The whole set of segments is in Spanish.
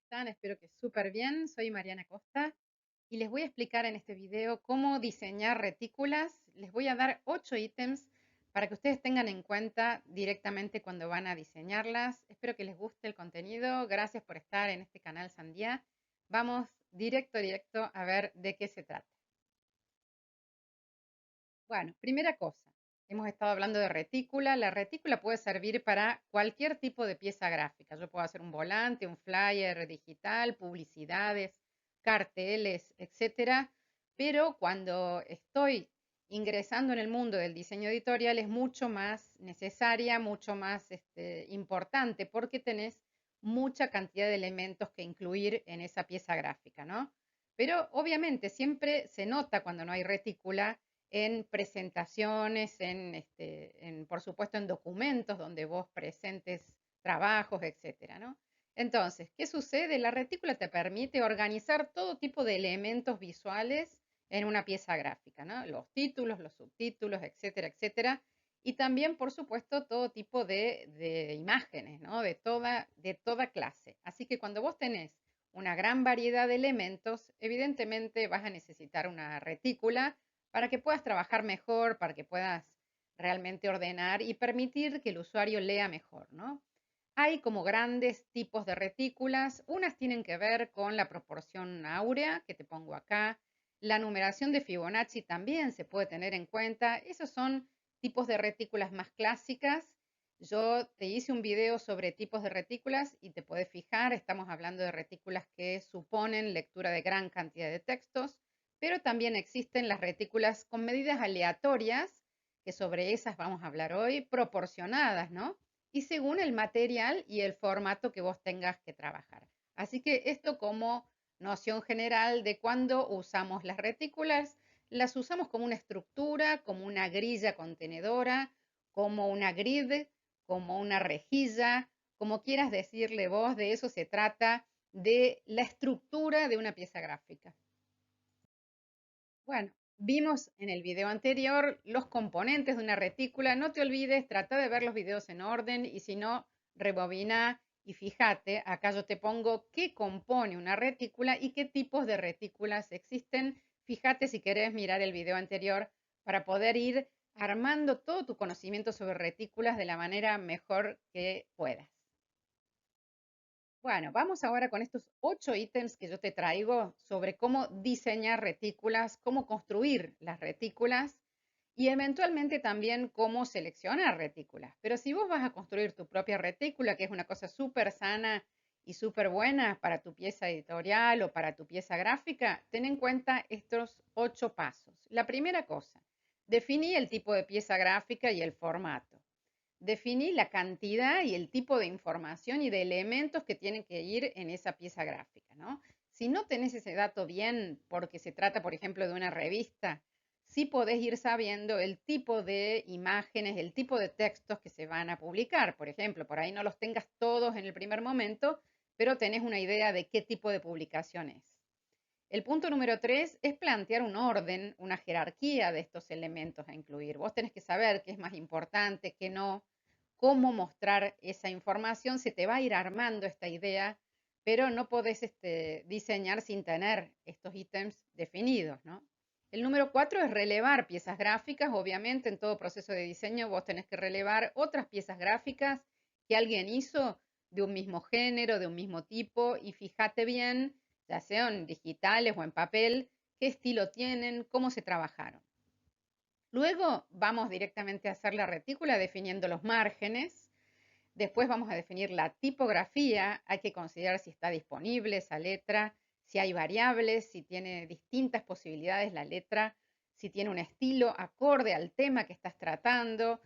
están? Espero que súper bien. Soy Mariana Costa y les voy a explicar en este video cómo diseñar retículas. Les voy a dar 8 ítems para que ustedes tengan en cuenta directamente cuando van a diseñarlas. Espero que les guste el contenido. Gracias por estar en este canal Sandía. Vamos directo a ver de qué se trata. Bueno, primera cosa, hemos estado hablando de retícula. La retícula puede servir para cualquier tipo de pieza gráfica. Yo puedo hacer un volante, un flyer digital, publicidades, carteles, etcétera. Pero cuando estoy ingresando en el mundo del diseño editorial es mucho más necesaria, mucho más importante, porque tenés mucha cantidad de elementos que incluir en esa pieza gráfica, ¿no? Pero obviamente siempre se nota cuando no hay retícula en presentaciones, por supuesto, en documentos donde vos presentes trabajos, etcétera, ¿no? Entonces, ¿qué sucede? La retícula te permite organizar todo tipo de elementos visuales en una pieza gráfica, ¿no? Los títulos, los subtítulos, etcétera, etcétera. Y también, por supuesto, todo tipo de imágenes, ¿no? De toda clase. Así que cuando vos tenés una gran variedad de elementos, evidentemente vas a necesitar una retícula para que puedas trabajar mejor, para que puedas realmente ordenar y permitir que el usuario lea mejor, ¿no? Hay como grandes tipos de retículas. Unas tienen que ver con la proporción áurea, que te pongo acá. La numeración de Fibonacci también se puede tener en cuenta. Esos son tipos de retículas más clásicas. Yo te hice un video sobre tipos de retículas y te puedes fijar, estamos hablando de retículas que suponen lectura de gran cantidad de textos, pero también existen las retículas con medidas aleatorias, que sobre esas vamos a hablar hoy, proporcionadas, ¿no? Y según el material y el formato que vos tengas que trabajar. Así que esto como noción general de cuando usamos las retículas, las usamos como una estructura, como una grilla contenedora, como una grid, como una rejilla, como quieras decirle vos, de eso se trata, de la estructura de una pieza gráfica. Bueno, vimos en el video anterior los componentes de una retícula. No te olvides, trata de ver los videos en orden y si no, rebobina y fíjate, acá yo te pongo qué compone una retícula y qué tipos de retículas existen. Fíjate si querés mirar el video anterior para poder ir armando todo tu conocimiento sobre retículas de la manera mejor que puedas. Bueno, vamos ahora con estos 8 ítems que yo te traigo sobre cómo diseñar retículas, cómo construir las retículas y eventualmente también cómo seleccionar retículas. Pero si vos vas a construir tu propia retícula, que es una cosa súper sana y súper buena para tu pieza editorial o para tu pieza gráfica, ten en cuenta estos 8 pasos. La primera cosa, definí el tipo de pieza gráfica y el formato. Definí la cantidad y el tipo de información y de elementos que tienen que ir en esa pieza gráfica, ¿no? Si no tenés ese dato bien, porque se trata, por ejemplo, de una revista, sí podés ir sabiendo el tipo de imágenes, el tipo de textos que se van a publicar. Por ejemplo, por ahí no los tengas todos en el primer momento, pero tenés una idea de qué tipo de publicación es. El punto número 3 es plantear un orden, una jerarquía de estos elementos a incluir. Vos tenés que saber qué es más importante, qué no, cómo mostrar esa información. Se te va a ir armando esta idea, pero no podés diseñar sin tener estos ítems definidos, ¿no? El número 4 es relevar piezas gráficas. Obviamente, en todo proceso de diseño vos tenés que relevar otras piezas gráficas que alguien hizo de un mismo género, de un mismo tipo, y fíjate bien, ya sean digitales o en papel, qué estilo tienen, cómo se trabajaron. Luego vamos directamente a hacer la retícula definiendo los márgenes. Después vamos a definir la tipografía. Hay que considerar si está disponible esa letra, si hay variables, si tiene distintas posibilidades la letra, si tiene un estilo acorde al tema que estás tratando,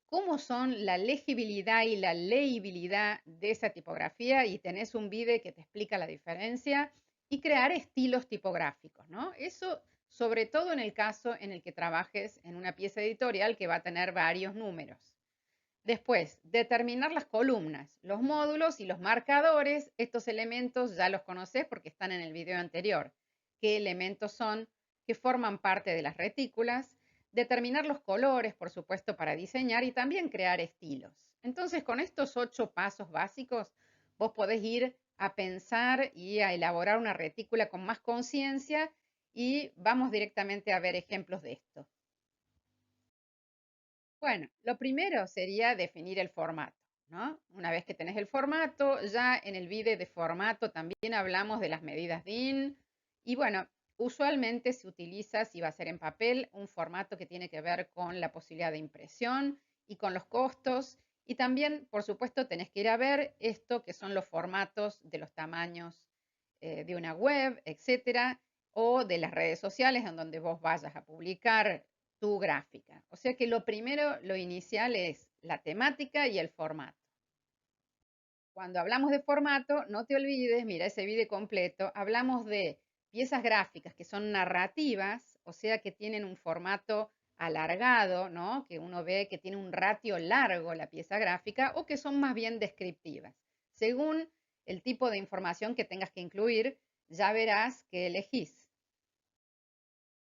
cómo son la legibilidad y la legibilidad de esa tipografía y tenés un video que te explica la diferencia y crear estilos tipográficos, ¿no? Eso sobre todo en el caso en el que trabajes en una pieza editorial que va a tener varios números. Después, determinar las columnas, los módulos y los marcadores. Estos elementos ya los conoces porque están en el video anterior. ¿Qué elementos son que forman parte de las retículas? Determinar los colores, por supuesto, para diseñar y también crear estilos. Entonces, con estos 8 pasos básicos, vos podés ir a pensar y a elaborar una retícula con más conciencia y vamos directamente a ver ejemplos de esto. Bueno, lo primero sería definir el formato, ¿no? Una vez que tenés el formato, ya en el vídeo de formato también hablamos de las medidas DIN y bueno, usualmente se utiliza, si va a ser en papel, un formato que tiene que ver con la posibilidad de impresión y con los costos y también, por supuesto, tenés que ir a ver esto que son los formatos de los tamaños de una web, etcétera, o de las redes sociales en donde vos vayas a publicar tu gráfica. O sea que lo primero, lo inicial es la temática y el formato. Cuando hablamos de formato, no te olvides, mira ese video completo, hablamos de piezas gráficas que son narrativas, o sea que tienen un formato alargado, ¿no? Que uno ve que tiene un ratio largo la pieza gráfica, o que son más bien descriptivas. Según el tipo de información que tengas que incluir, ya verás que elegís.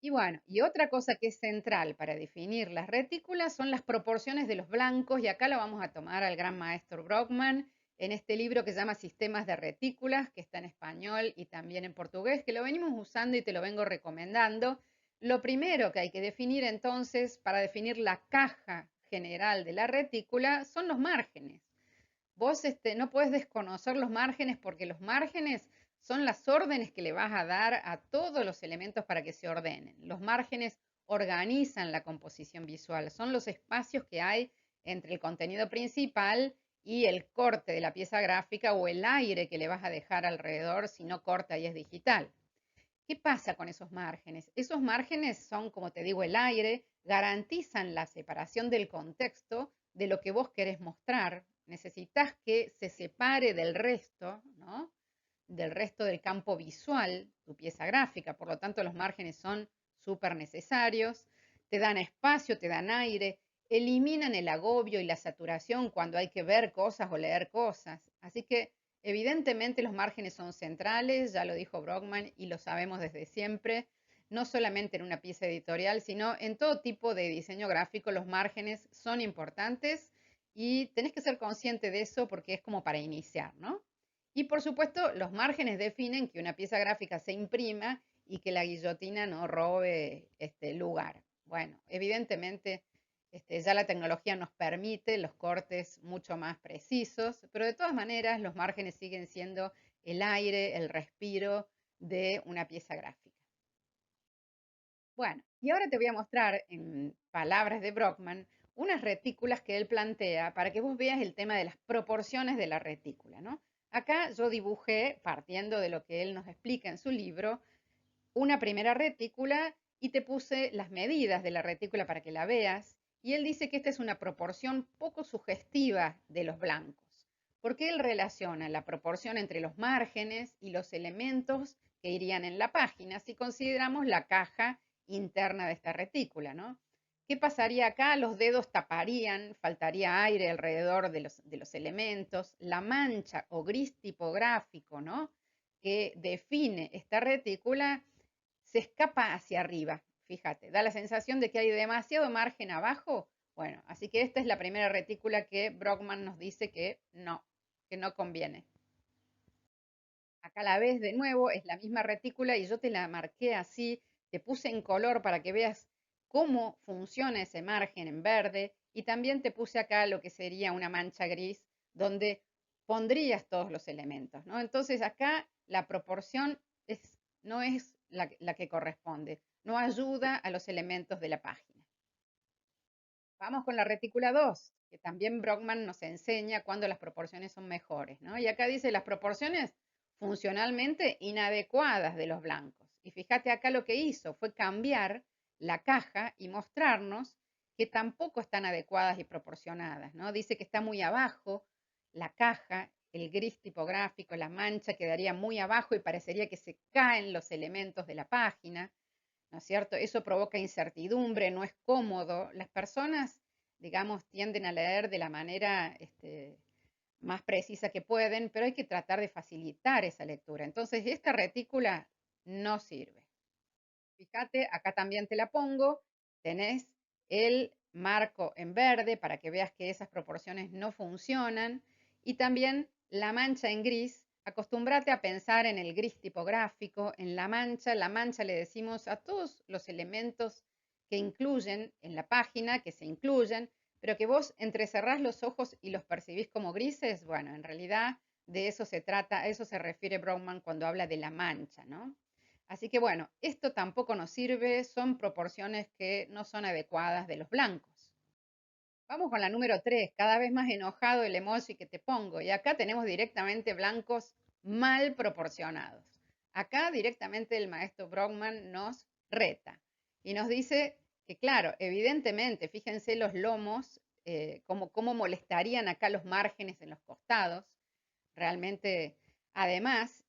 Y bueno, y otra cosa que es central para definir las retículas son las proporciones de los blancos, y acá lo vamos a tomar al gran maestro Brockman en este libro que se llama Sistemas de Retículas, que está en español y también en portugués, que lo venimos usando y te lo vengo recomendando. Lo primero que hay que definir entonces para definir la caja general de la retícula son los márgenes. Vos no puedes desconocer los márgenes porque los márgenes son las órdenes que le vas a dar a todos los elementos para que se ordenen. Los márgenes organizan la composición visual, son los espacios que hay entre el contenido principal y el corte de la pieza gráfica o el aire que le vas a dejar alrededor si no corta y es digital. ¿Qué pasa con esos márgenes? Esos márgenes son, como te digo, el aire, garantizan la separación del contexto de lo que vos querés mostrar. Necesitas que se separe del resto, ¿no? Del resto del campo visual, tu pieza gráfica. Por lo tanto, los márgenes son súper necesarios. Te dan espacio, te dan aire, eliminan el agobio y la saturación cuando hay que ver cosas o leer cosas. Así que evidentemente los márgenes son centrales, ya lo dijo Brockman y lo sabemos desde siempre, no solamente en una pieza editorial, sino en todo tipo de diseño gráfico los márgenes son importantes y tenés que ser consciente de eso porque es como para iniciar, ¿no? Y por supuesto, los márgenes definen que una pieza gráfica se imprima y que la guillotina no robe este lugar. Bueno, evidentemente ya la tecnología nos permite los cortes mucho más precisos, pero de todas maneras los márgenes siguen siendo el aire, el respiro de una pieza gráfica. Bueno, y ahora te voy a mostrar en palabras de Brockman unas retículas que él plantea para que vos veas el tema de las proporciones de la retícula, ¿no? Acá yo dibujé, partiendo de lo que él nos explica en su libro, una primera retícula y te puse las medidas de la retícula para que la veas. Y él dice que esta es una proporción poco sugestiva de los blancos, porque él relaciona la proporción entre los márgenes y los elementos que irían en la página si consideramos la caja interna de esta retícula, ¿no? ¿Qué pasaría acá? Los dedos taparían, faltaría aire alrededor de los elementos, la mancha o gris tipográfico, ¿no? Que define esta retícula se escapa hacia arriba, fíjate, da la sensación de que hay demasiado margen abajo. Bueno, así que esta es la primera retícula que Brockman nos dice que no conviene. Acá la ves de nuevo, es la misma retícula y yo te la marqué así, te puse en color para que veas cómo funciona ese margen en verde y también te puse acá lo que sería una mancha gris donde pondrías todos los elementos, ¿no? Entonces acá la proporción no es la que corresponde, no ayuda a los elementos de la página. Vamos con la retícula 2, que también Brockman nos enseña cuando las proporciones son mejores, ¿no? Y acá dice las proporciones funcionalmente inadecuadas de los blancos. Y fíjate acá lo que hizo fue cambiar la caja y mostrarnos que tampoco están adecuadas y proporcionadas, ¿no? Dice que está muy abajo la caja, el gris tipográfico, la mancha quedaría muy abajo y parecería que se caen los elementos de la página. ¿No es cierto? Eso provoca incertidumbre, no es cómodo. Las personas, digamos, tienden a leer de la manera más precisa que pueden, pero hay que tratar de facilitar esa lectura. Entonces, esta retícula no sirve. Fíjate, acá también te la pongo, tenés el marco en verde para que veas que esas proporciones no funcionan y también la mancha en gris Acostúmbrate a pensar en el gris tipográfico, en la mancha. La mancha le decimos a todos los elementos que incluyen en la página, que se incluyen, pero que vos entrecerrás los ojos y los percibís como grises. Bueno, en realidad de eso se trata, a eso se refiere Brougham cuando habla de la mancha, ¿no? Así que bueno, esto tampoco nos sirve, son proporciones que no son adecuadas de los blancos. Vamos con la número 3, cada vez más enojado el emoji que te pongo. Y acá tenemos directamente blancos mal proporcionados. Acá directamente el maestro Brockman nos reta y nos dice que, claro, evidentemente, fíjense los lomos, cómo molestarían acá los márgenes en los costados. Realmente, además,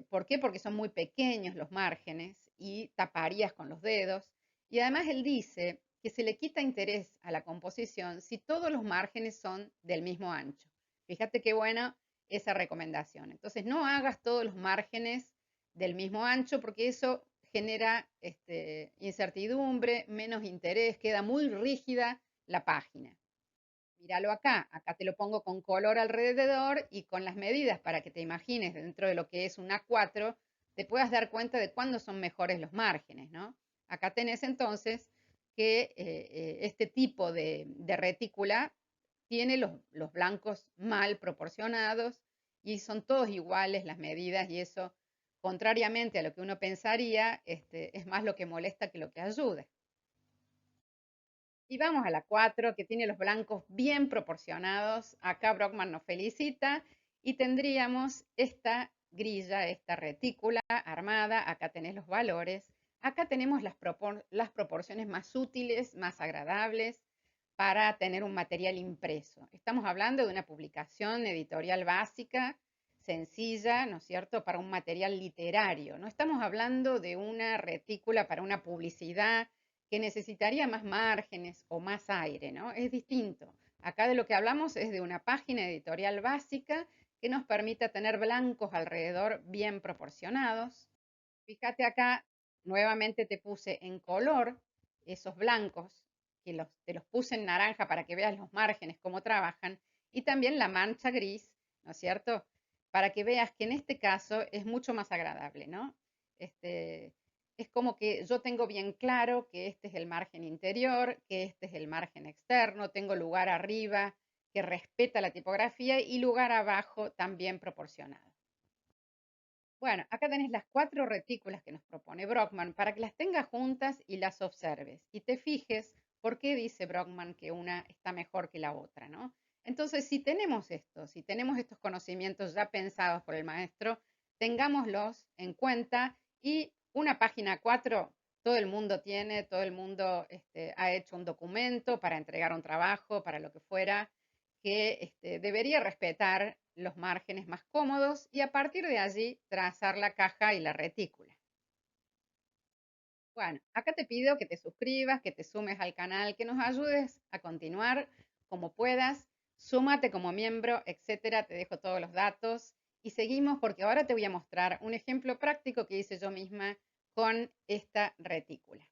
¿por qué? Porque son muy pequeños los márgenes y taparías con los dedos. Y además él dice que se le quita interés a la composición si todos los márgenes son del mismo ancho. Fíjate qué buena esa recomendación. Entonces, no hagas todos los márgenes del mismo ancho porque eso genera incertidumbre, menos interés, queda muy rígida la página. Míralo acá, acá te lo pongo con color alrededor y con las medidas para que te imagines dentro de lo que es un A4, te puedas dar cuenta de cuándo son mejores los márgenes, ¿no? Acá tenés entonces que este tipo de retícula tiene los blancos mal proporcionados y son todos iguales las medidas y eso, contrariamente a lo que uno pensaría, es más lo que molesta que lo que ayuda. Y vamos a la 4 que tiene los blancos bien proporcionados. Acá Brockman nos felicita y tendríamos esta grilla, esta retícula armada. Acá tenés los valores. Acá tenemos las proporciones más útiles, más agradables para tener un material impreso. Estamos hablando de una publicación editorial básica, sencilla, ¿no es cierto?, para un material literario. No estamos hablando de una retícula para una publicidad que necesitaría más márgenes o más aire, ¿no? Es distinto. Acá de lo que hablamos es de una página editorial básica que nos permita tener blancos alrededor bien proporcionados. Fíjate acá, nuevamente te puse en color esos blancos, te los puse en naranja para que veas los márgenes, cómo trabajan, y también la mancha gris, ¿no es cierto? Para que veas que en este caso es mucho más agradable, ¿no? Este, es como que yo tengo bien claro que este es el margen interior, que este es el margen externo, tengo lugar arriba que respeta la tipografía y lugar abajo también proporcionado. Bueno, acá tenés las 4 retículas que nos propone Brockman para que las tengas juntas y las observes y te fijes por qué dice Brockman que una está mejor que la otra, ¿no? Entonces, si tenemos esto, si tenemos estos conocimientos ya pensados por el maestro, tengámoslos en cuenta y una página 4 todo el mundo tiene, todo el mundo ha hecho un documento para entregar un trabajo, para lo que fuera, que debería respetar los márgenes más cómodos y a partir de allí trazar la caja y la retícula. Bueno, acá te pido que te suscribas, que te sumes al canal, que nos ayudes a continuar como puedas. Súmate como miembro, etcétera. Te dejo todos los datos y seguimos porque ahora te voy a mostrar un ejemplo práctico que hice yo misma con esta retícula.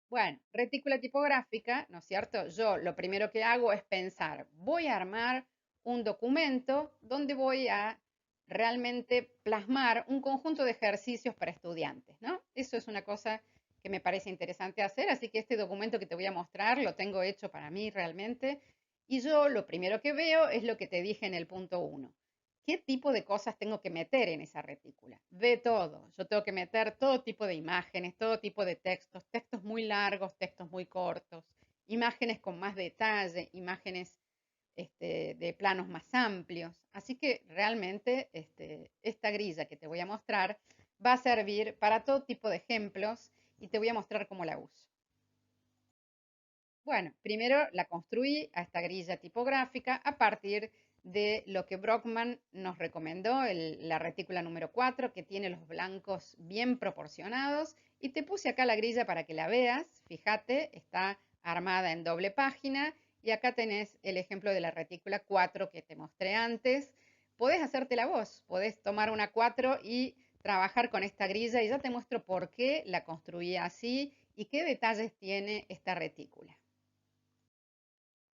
Bueno, retícula tipográfica, ¿no es cierto? Yo lo primero que hago es pensar, voy a armar un documento donde voy a realmente plasmar un conjunto de ejercicios para estudiantes, ¿no? Eso es una cosa que me parece interesante hacer, así que este documento que te voy a mostrar lo tengo hecho para mí realmente. Y yo lo primero que veo es lo que te dije en el punto 1. ¿Qué tipo de cosas tengo que meter en esa retícula? De todo. Yo tengo que meter todo tipo de imágenes, todo tipo de textos, textos muy largos, textos muy cortos, imágenes con más detalle, imágenes de planos más amplios. Así que realmente esta grilla que te voy a mostrar va a servir para todo tipo de ejemplos y te voy a mostrar cómo la uso. Bueno, primero la construí a esta grilla tipográfica a partir de lo que Brockman nos recomendó, la retícula número 4, que tiene los blancos bien proporcionados. Y te puse acá la grilla para que la veas. Fíjate, está armada en doble página. Y acá tenés el ejemplo de la retícula 4 que te mostré antes. Podés hacértela vos, podés tomar una 4 y trabajar con esta grilla. Y ya te muestro por qué la construí así y qué detalles tiene esta retícula.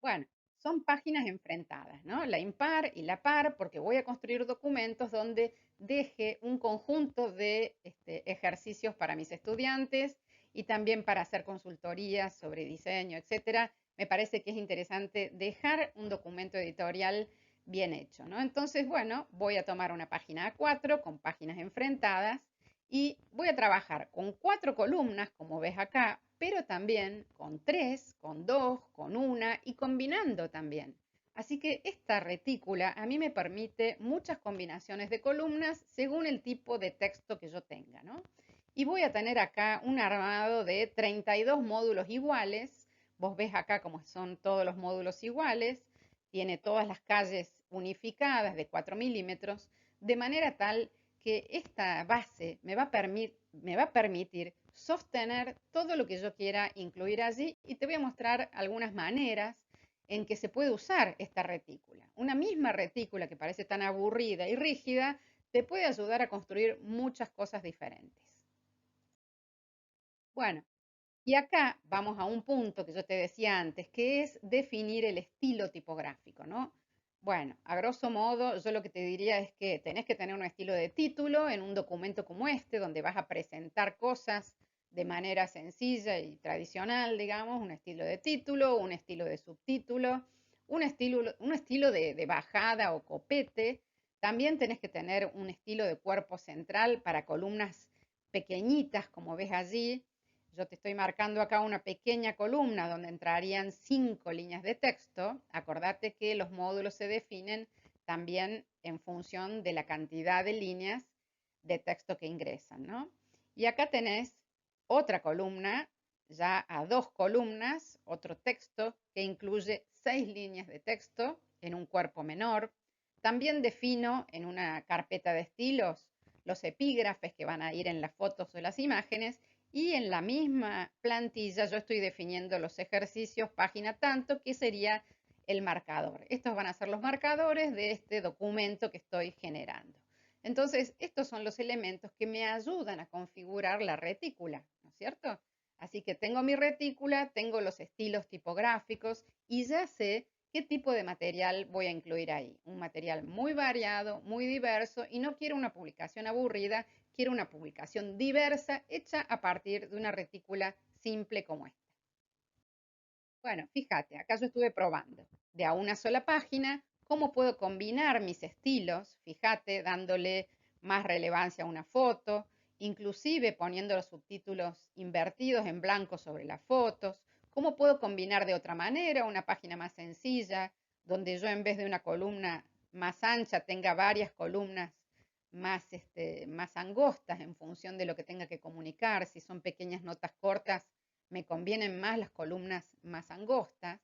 Bueno, son páginas enfrentadas, ¿no? La impar y la par, porque voy a construir documentos donde deje un conjunto de ejercicios para mis estudiantes y también para hacer consultorías sobre diseño, etcétera. Me parece que es interesante dejar un documento editorial bien hecho, ¿no? Entonces, bueno, voy a tomar una página A4 con páginas enfrentadas y voy a trabajar con 4 columnas, como ves acá, pero también con 3, con 2, con una y combinando también. Así que esta retícula a mí me permite muchas combinaciones de columnas según el tipo de texto que yo tenga, ¿no? Y voy a tener acá un armado de 32 módulos iguales. Vos ves acá cómo son todos los módulos iguales. Tiene todas las calles unificadas de 4 milímetros, de manera tal que esta base me va a permitir sostener todo lo que yo quiera incluir allí y te voy a mostrar algunas maneras en que se puede usar esta retícula. Una misma retícula que parece tan aburrida y rígida te puede ayudar a construir muchas cosas diferentes. Bueno, y acá vamos a un punto que yo te decía antes, que es definir el estilo tipográfico, ¿no? Bueno, a grosso modo, yo lo que te diría es que tenés que tener un estilo de título en un documento como este, donde vas a presentar cosas de manera sencilla y tradicional, digamos, un estilo de título, un estilo de subtítulo, un estilo de bajada o copete. También tenés que tener un estilo de cuerpo central para columnas pequeñitas, como ves allí. Yo te estoy marcando acá una pequeña columna donde entrarían 5 líneas de texto. Acordate que los módulos se definen también en función de la cantidad de líneas de texto que ingresan, ¿no? Y acá tenés otra columna, ya a 2 columnas, otro texto que incluye 6 líneas de texto en un cuerpo menor. También defino en una carpeta de estilos los epígrafes que van a ir en las fotos o las imágenes y en la misma plantilla yo estoy definiendo los ejercicios página tanto, que sería el marcador. Estos van a ser los marcadores de este documento que estoy generando. Entonces, estos son los elementos que me ayudan a configurar la retícula, ¿no es cierto? Así que tengo mi retícula, tengo los estilos tipográficos y ya sé qué tipo de material voy a incluir ahí. Un material muy variado, muy diverso y no quiero una publicación aburrida, quiero una publicación diversa hecha a partir de una retícula simple como esta. Bueno, fíjate, acá yo estuve probando de a una sola página cómo puedo combinar mis estilos, fíjate, dándole más relevancia a una foto, inclusive poniendo los subtítulos invertidos en blanco sobre las fotos, cómo puedo combinar de otra manera una página más sencilla, donde yo en vez de una columna más ancha tenga varias columnas más angostas en función de lo que tenga que comunicar, si son pequeñas notas cortas me convienen más las columnas más angostas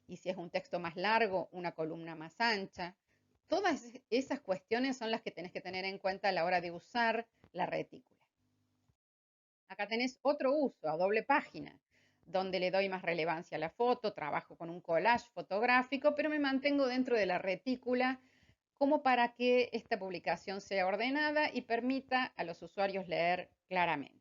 y si es un texto más largo, una columna más ancha. Todas esas cuestiones son las que tenés que tener en cuenta a la hora de usar la retícula. Acá tenés otro uso a doble página, donde le doy más relevancia a la foto, trabajo con un collage fotográfico, pero me mantengo dentro de la retícula como para que esta publicación sea ordenada y permita a los usuarios leer claramente.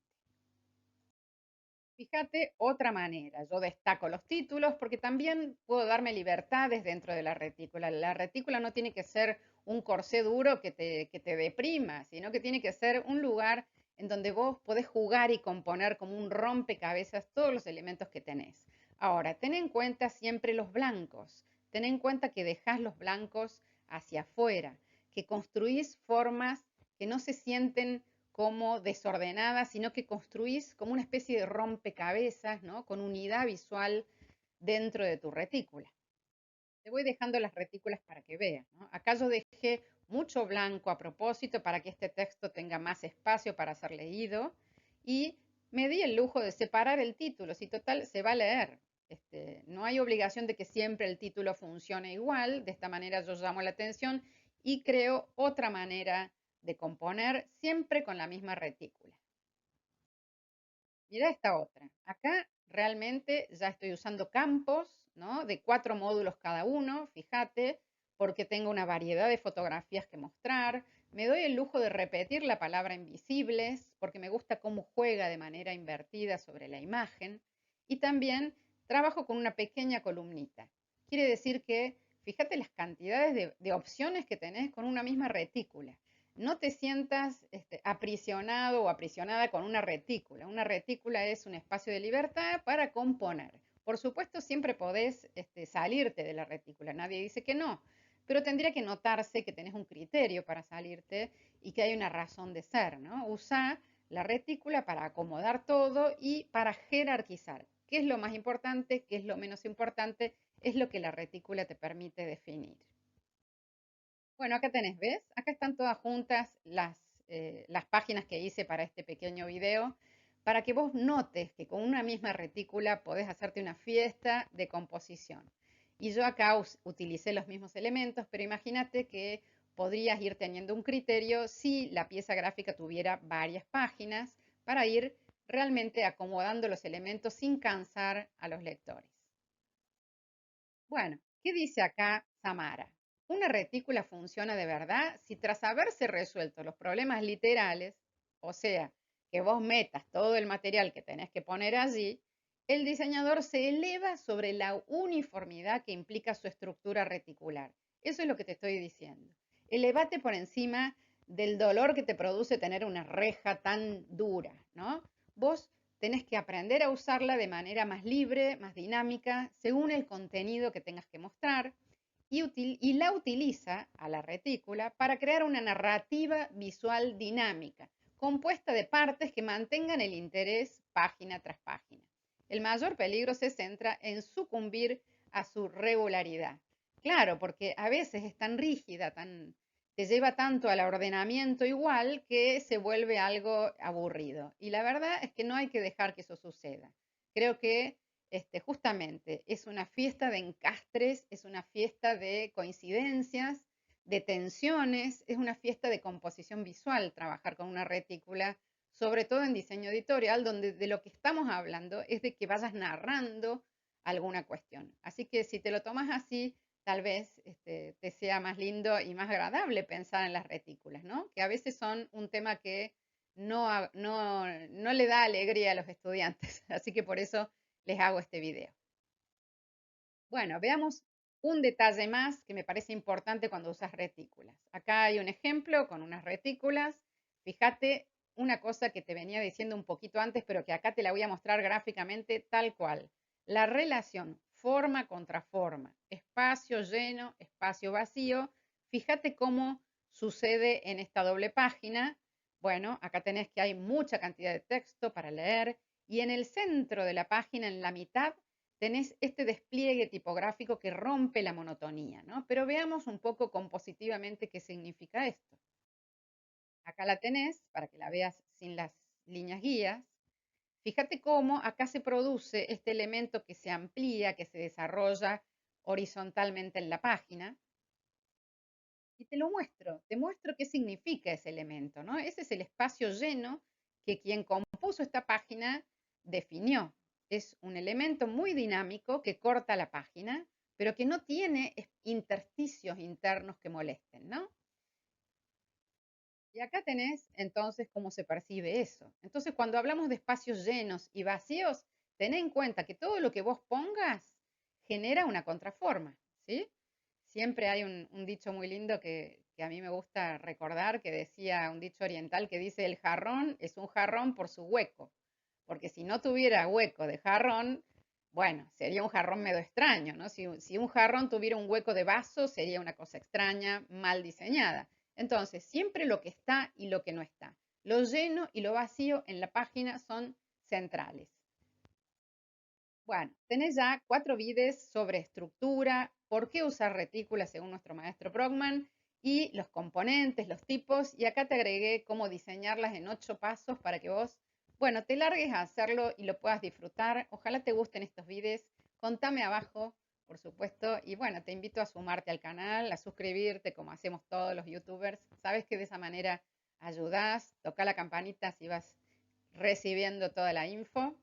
Fíjate otra manera, yo destaco los títulos porque también puedo darme libertades dentro de la retícula. La retícula no tiene que ser un corsé duro que te deprima, sino que tiene que ser un lugar en donde vos podés jugar y componer como un rompecabezas todos los elementos que tenés. Ahora, ten en cuenta siempre los blancos, ten en cuenta que dejás los blancos hacia afuera, que construís formas que no se sienten como desordenada, sino que construís como una especie de rompecabezas, ¿no? Con unidad visual dentro de tu retícula. Te voy dejando las retículas para que veas, ¿no? Acá yo dejé mucho blanco a propósito para que este texto tenga más espacio para ser leído y me di el lujo de separar el título, si total se va a leer. No hay obligación de que siempre el título funcione igual, de esta manera yo llamo la atención y creo otra manera de componer siempre con la misma retícula. Mira esta otra. Acá realmente ya estoy usando campos, ¿no? De 4 módulos cada uno, fíjate, porque tengo una variedad de fotografías que mostrar. Me doy el lujo de repetir la palabra invisibles, porque me gusta cómo juega de manera invertida sobre la imagen. Y también trabajo con una pequeña columnita. quiere decir que fíjate las cantidades de opciones que tenés con una misma retícula. No te sientas aprisionado o aprisionada con una retícula. Una retícula es un espacio de libertad para componer. Por supuesto, siempre podés salirte de la retícula, nadie dice que no, pero tendría que notarse que tenés un criterio para salirte y que hay una razón de ser, ¿no? Usa la retícula para acomodar todo y para jerarquizar. ¿Qué es lo más importante? ¿Qué es lo menos importante? Es lo que la retícula te permite definir. Bueno, acá tenés, ¿ves? Acá están todas juntas las páginas que hice para este pequeño video, para que vos notes que con una misma retícula podés hacerte una fiesta de composición. Y yo acá utilicé los mismos elementos, pero imagínate que podrías ir teniendo un criterio si la pieza gráfica tuviera varias páginas para ir realmente acomodando los elementos sin cansar a los lectores. Bueno, ¿qué dice acá Samara? Una retícula funciona de verdad si tras haberse resuelto los problemas literales, o sea, que vos metas todo el material que tenés que poner allí, el diseñador se eleva sobre la uniformidad que implica su estructura reticular. Eso es lo que te estoy diciendo. Elevate por encima del dolor que te produce tener una reja tan dura, ¿no? Vos tenés que aprender a usarla de manera más libre, más dinámica, según el contenido que tengas que mostrar, y la utiliza a la retícula para crear una narrativa visual dinámica, compuesta de partes que mantengan el interés página tras página. El mayor peligro se centra en sucumbir a su regularidad. Claro, porque a veces es tan rígida, te lleva tanto al ordenamiento igual que se vuelve algo aburrido. Y la verdad es que no hay que dejar que eso suceda. Creo que justamente es una fiesta de encastres, es una fiesta de coincidencias, de tensiones, es una fiesta de composición visual trabajar con una retícula, sobre todo en diseño editorial, donde de lo que estamos hablando es de que vayas narrando alguna cuestión. Así que si te lo tomas así, tal vez te sea más lindo y más agradable pensar en las retículas, ¿no? Que a veces son un tema que no le da alegría a los estudiantes. Así que por eso les hago este video. Bueno, veamos un detalle más que me parece importante cuando usas retículas. Acá hay un ejemplo con unas retículas. Fíjate una cosa que te venía diciendo un poquito antes, pero que acá te la voy a mostrar gráficamente tal cual. La relación forma contra forma, espacio lleno, espacio vacío. Fíjate cómo sucede en esta doble página. Bueno, acá tenés que hay mucha cantidad de texto para leer y en el centro de la página, en la mitad, tenés este despliegue tipográfico que rompe la monotonía, ¿no? Pero veamos un poco compositivamente qué significa esto. Acá la tenés para que la veas sin las líneas guías. Fíjate cómo acá se produce este elemento que se amplía, que se desarrolla horizontalmente en la página. Y te lo muestro, te muestro qué significa ese elemento, ¿no? Ese es el espacio lleno que quien compuso esta página definió. Es un elemento muy dinámico que corta la página, pero que no tiene intersticios internos que molesten, ¿no? Y acá tenés entonces cómo se percibe eso. Entonces, cuando hablamos de espacios llenos y vacíos, ten en cuenta que todo lo que vos pongas genera una contraforma, ¿sí? Siempre hay un dicho muy lindo que a mí me gusta recordar, que decía un dicho oriental que dice, el jarrón es un jarrón por su hueco, porque si no tuviera hueco de jarrón, bueno, sería un jarrón medio extraño, ¿no? Si un jarrón tuviera un hueco de vaso, sería una cosa extraña, mal diseñada. Entonces, siempre lo que está y lo que no está. Lo lleno y lo vacío en la página son centrales. Bueno, tenés ya 4 videos sobre estructura, por qué usar retículas según nuestro maestro Brockman y los componentes, los tipos, y acá te agregué cómo diseñarlas en 8 pasos para que vos, bueno, te largues a hacerlo y lo puedas disfrutar. Ojalá te gusten estos videos. Contame abajo, por supuesto, y bueno, te invito a sumarte al canal, a suscribirte como hacemos todos los youtubers. Sabes que de esa manera ayudás, toca la campanita si vas recibiendo toda la info.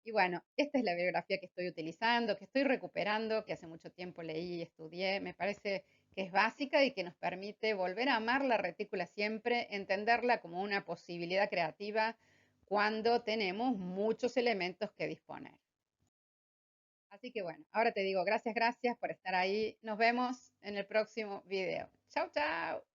Y bueno, esta es la bibliografía que estoy utilizando, que estoy recuperando, que hace mucho tiempo leí y estudié. Me parece que es básica y que nos permite volver a amar la retícula siempre, entenderla como una posibilidad creativa cuando tenemos muchos elementos que disponer. Así que bueno, ahora te digo gracias, gracias por estar ahí. Nos vemos en el próximo video. Chau, chau.